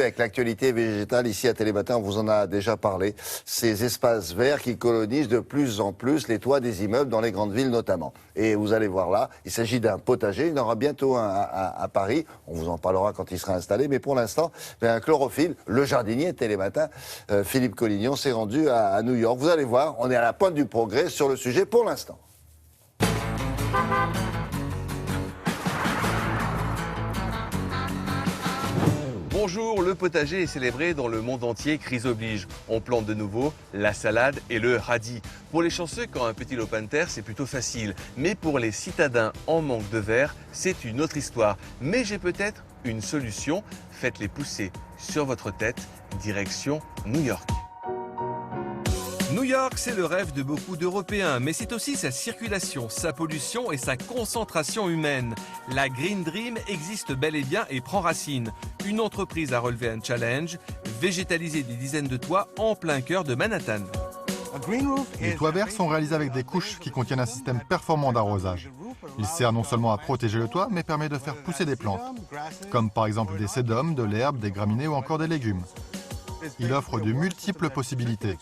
Avec l'actualité végétale, ici à Télématin, on vous en a déjà parlé. Ces espaces verts qui colonisent de plus en plus les toits des immeubles dans les grandes villes notamment. Et vous allez voir là, il s'agit d'un potager. Il y en aura bientôt un à Paris. On vous en parlera quand il sera installé. Mais pour l'instant, un Chlorophylle, le jardinier de Télématin, Philippe Collignon, s'est rendu à New York. Vous allez voir, on est à la pointe du progrès sur le sujet pour l'instant. Bonjour, le potager est célébré dans le monde entier, crise oblige. On plante de nouveau la salade et le radis. Pour les chanceux, quand un petit lopin de terre, c'est plutôt facile. Mais pour les citadins en manque de verre, c'est une autre histoire. Mais j'ai peut-être une solution. Faites-les pousser sur votre tête, direction New York. New York, c'est le rêve de beaucoup d'Européens, mais c'est aussi sa circulation, sa pollution et sa concentration humaine. La Green Dream existe bel et bien et prend racine. Une entreprise a relevé un challenge, végétaliser des dizaines de toits en plein cœur de Manhattan. Les toits verts sont réalisés avec des couches qui contiennent un système performant d'arrosage. Il sert non seulement à protéger le toit, mais permet de faire pousser des plantes, comme par exemple des sédums, de l'herbe, des graminées ou encore des légumes. Il offre de multiples possibilités.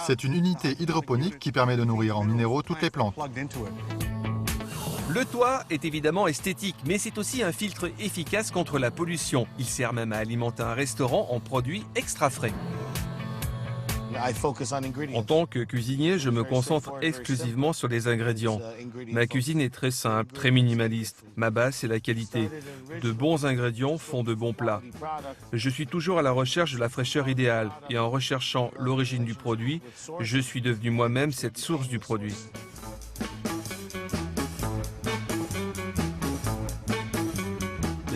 C'est une unité hydroponique qui permet de nourrir en minéraux toutes les plantes. Le toit est évidemment esthétique, mais c'est aussi un filtre efficace contre la pollution. Il sert même à alimenter un restaurant en produits extra frais. En tant que cuisinier, je me concentre exclusivement sur les ingrédients. Ma cuisine est très simple, très minimaliste. Ma base, c'est la qualité. De bons ingrédients font de bons plats. Je suis toujours à la recherche de la fraîcheur idéale. Et en recherchant l'origine du produit, je suis devenu moi-même cette source du produit.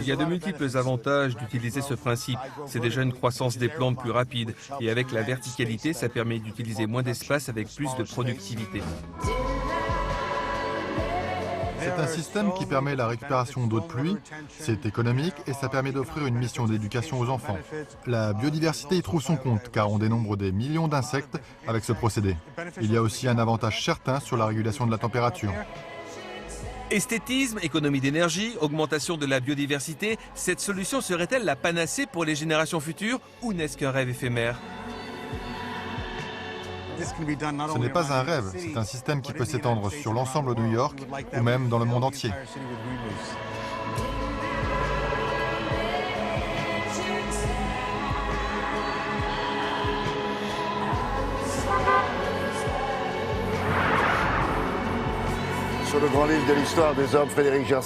Il y a de multiples avantages d'utiliser ce principe. C'est déjà une croissance des plantes plus rapide. Et avec la verticalité, ça permet d'utiliser moins d'espace avec plus de productivité. C'est un système qui permet la récupération d'eau de pluie, c'est économique et ça permet d'offrir une mission d'éducation aux enfants. La biodiversité y trouve son compte car on dénombre des millions d'insectes avec ce procédé. Il y a aussi un avantage certain sur la régulation de la température. Esthétisme, économie d'énergie, augmentation de la biodiversité, cette solution serait-elle la panacée pour les générations futures ou n'est-ce qu'un rêve éphémère? Ce n'est pas un rêve, c'est un système qui peut s'étendre sur l'ensemble de New York ou même dans le monde entier. Sur le grand livre de l'histoire des hommes, Frédéric Gers.